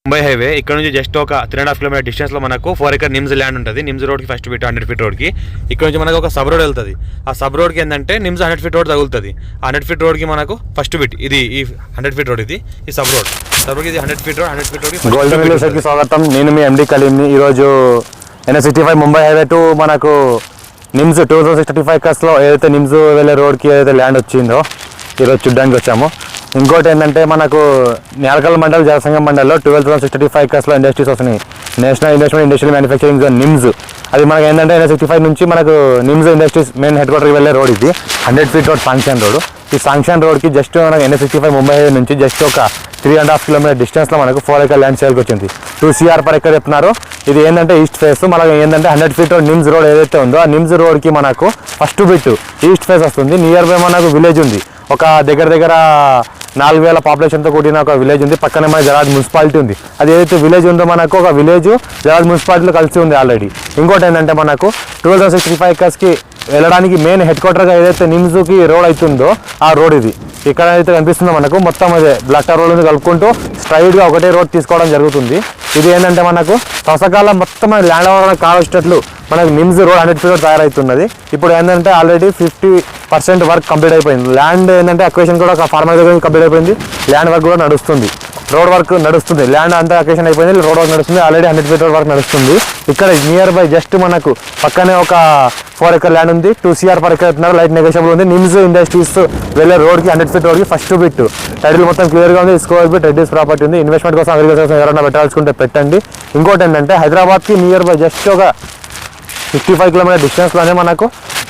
Mumbai highway ఇక్కడ నుంచి just ఒక 3.5 కిలోమీటర్ డిస్టెన్స్లో మనకు 4 ఎకర్ నిమ్స్ ల్యాండ్ ఉంటుంది. నిమ్స్ రోడ్కి ఫస్ట్ బిట్ 100 ఫీట్ రోడ్కి. ఇక్కడ నుంచి మనకు ఒక సబ్ రోడ్ వెళ్తుంది. ఆ సబ్ రోడ్కి ఏంటంటే నిమ్స్ 100 ఫీట్ రోడ్ తగులుతుంది. ఆ 100 ఫీట్ రోడ్కి మనకు ఫస్ట్ బిట్ ఇది ఈ 100 ఫీట్ రోడ్ ఇది ఈ సబ్ రోడ్ ఇది 100 ఫీట్ రోడ్. గోల్డెన్ విలేజ్కి స్వాగతం. నేను మీ ఎండి కలీంని. ఈరోజు NH65 ముంబై హైవే టు మనకు నిమ్స్ 2065 కస్లో ఏదైతే నిమ్స్ వెళ్ళే రోడ్కి ఏదైతే ల్యాండ్ వచ్చిందో ఈరోజు చూడ్డానికి వచ్చాము. ఇంకోటి ఏంటంటే మనకు నేలకల్ మండల్ జనసంఘం మండల్లో 12,635 కస్లో ఇండస్ట్రీస్ వస్తున్నాయి. National investment industrial manufacturing zone NIMS. అది మనకు ఏంటంటే NH65 నుంచి మనకు నిమ్స్ ఇండస్ట్రీస్ మెయిన్ హెడ్ క్వార్టర్కి వెళ్ళే రోడ్ ఇది 100 ఫీట్ రోడ్ శాంక్షన్ రోడ్. ఈ శాంక్షన్ రోడ్కి జస్ట్ మనకు NH65 ముంబై హైవే నుంచి జస్ట్ ఒక 3.5 కిలోమీటర్ డిస్టెన్స్లో మనకు 4 ఎకర్ ల్యాండ్ సేల్కి వచ్చింది. 2 CR పర్ ఎకర్ చెప్తున్నారు. ఇది ఏంటంటే ఈస్ట్ ఫేస్. మనకు ఏంటంటే 100 ఫీట్ రోడ్ నిమ్స్ రోడ్ ఏదైతే ఉందో ఆ నిమ్స్ రోడ్కి మనకు ఫస్ట్ బిట్ ఈస్ట్ ఫేస్ వస్తుంది. నియర్ బై మనకు విలేజ్ ఉంది. ఒక దగ్గర 4,000 పాపులేషన్తో కూడిన ఒక విలేజ్ ఉంది. పక్కనే మన జరాద్ మున్సిపాలిటీ ఉంది. అది ఏదైతే విలేజ్ ఉందో మనకు ఒక విలేజ్ జరాద్ మున్సిపాలిటీలో కలిసి ఉంది ఆల్రెడీ. ఇంకోటి ఏంటంటే మనకు 12,635 ఎకర్స్కి వెళ్ళడానికి మెయిన్ హెడ్ క్వార్టర్గా ఏదైతే నిమ్స్కి రోడ్ అవుతుందో ఆ రోడ్ ఇది. ఇక్కడ అయితే కనిపిస్తుందో మనకు మొత్తం అదే బ్లాక్ టార్ రోడ్ కలుపుకుంటూ స్ట్రైట్గా ఒకటే రోడ్ తీసుకోవడం జరుగుతుంది. ఇది ఏంటంటే మనకు వర్షాకాలం మొత్తం ల్యాండ్ అవ్వడానికి కావచ్చేటట్లు మనకు నిమ్స్ రోడ్ 100 ఫీట్ తయారవుతున్నది. ఇప్పుడు ఏంటంటే ఆల్రెడీ 50% వర్క్ కంప్లీట్ అయిపోయింది. ల్యాండ్ ఏంటంటే అక్వేషన్ కూడా ఒక ఫార్మర్ దగ్గర కంప్లీట్ అయిపోయింది. ల్యాండ్ వర్క్ కూడా నడుస్తుంది. రోడ్ వర్క్ నడుస్తుంది. ల్యాండ్ అంతా అక్వేషన్ అయిపోయింది. రోడ్ వర్క్ నడుస్తుంది. ఆల్రెడీ 100 ఫీట్ వర్క్ నడుస్తుంది. ఇక్కడ నియర్ బై జస్ట్ మనకు పక్కనే ఒక 4 ఎకర్ ల్యాండ్ ఉంది. 2 CR పర్ ఎకర్ చెప్తున్నారు. లైట్ నెగోషియబుల్ ఉంది. నిమ్స్ ఇండస్ట్రీస్ వెళ్ళే రోడ్కి 100 ఫీట్ రోడ్కి ఫస్ట్ బిట్ టైటిల్ మొత్తం క్లియర్గా ఉంది. స్క్వేర్ బిట్ రెడ్యూస్ ప్రాపర్టీ ఉంది. ఇన్వెస్ట్మెంట్ కోసం అగ్రికల్చర్ కోసం ఎవరైనా పెట్టాల్సుకుంటే పెట్టండి. ఇంకోటి ఏంటంటే హైదరాబాద్కి నియర్ బై జస్ట్ ఒక 55 కిలోమీటర్ డిస్టెన్స్లోనే మనకు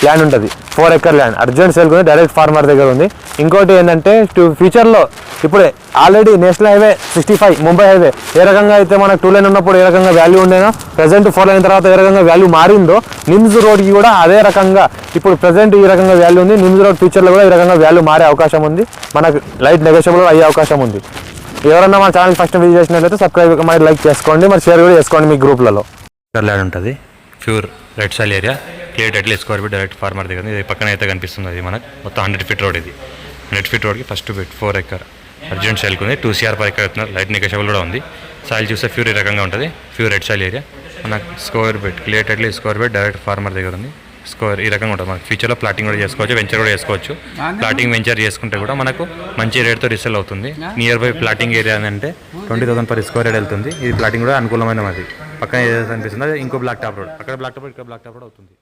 ల్యాండ్ ఉంటుంది. 4 ఎకర్ ల్యాండ్ అర్జెంట్ సేల్ ఉంది. డైరెక్ట్ ఫార్మర్ దగ్గర ఉంది. ఇంకోటి ఏంటంటే ఫ్యూచర్లో ఇప్పుడే already national highway 65 Mumbai highway ఏ రకంగా అయితే మనకు 2 లైన్ ఉన్నప్పుడు ఏ రకంగా వాల్యూ ఉండేనో ప్రజెంట్ 4 లైన్ తర్వాత ఏ రకంగా వాల్యూ మారిందో నిమ్స్ రోడ్కి కూడా అదే రకంగా ఇప్పుడు ప్రజెంట్ ఈ రకంగా వాల్యూ ఉంది. నిమ్స్ రోడ్ ఫ్యూచర్లో కూడా ఈ రకంగా వాల్యూ మారే అవకాశం ఉంది. మనకు లైట్ నెగోషియబుల్ అయ్యే అవకాశం ఉంది. ఎవరన్నా మన ఛానల్ ఫస్ట్ విజిట్ చేసినట్లయితే సబ్స్క్రైబ్ మరి లైక్ చేసుకోండి. మరి షేర్ కూడా చేసుకోండి మీ గ్రూప్లలో. ల్యాండ్ ఉంటుంది. Pure red soil area. Clear title square bit direct farmer దగ్గర. ఇది పక్కన అయితే కనిపిస్తుంది. అది మనకు మొత్తం 100 ఫీట్ రోడ్. ఇది 100 ఫీట్ రోడ్కి ఫస్ట్ బిట్ 4 ఎకర్ అర్జెంట్ సేల్కి ఉంది. 2 CR పర్ ఎకర్ అవుతున్నారు. లైట్ నెగోషియబుల్ కూడా ఉంది. సాయిల్ చూస్తే ప్యూర్ ఈ రకంగా ఉంటుంది. Pure red soil area. మనకు square bit clear title square bit direct farmer దగ్గర ఉంది. స్క్వేర్ ఈ రకంగా ఉంటుంది. మనకు ఫ్యూచర్లో ప్లాటింగ్ కూడా చేసుకోవచ్చు. వెంచర్ కూడా చేసుకోవచ్చు. ప్లాటింగ్ వెంచర్ చేసుకుంటే కూడా మనకు మంచి రేట్తో రీసేల్ అవుతుంది. నియర్ బై ప్లాటింగ్ ఏరియా అంటే 20,000 పర్ స్క్వేర్ యార్డ్ వెళ్తుంది. ఇది ప్లాటింగ్ కూడా అనుకూలమైన. అది పక్కన ఏదైతే అనిపిస్తుంది అది ఇంకో బ్లాక్ టాప్ రోడ్. అక్కడ బ్లాక్ టాప్ రోడ్ ఇక్కడ బ్లాక్ టాప్ రోడ్ అవుతుంది.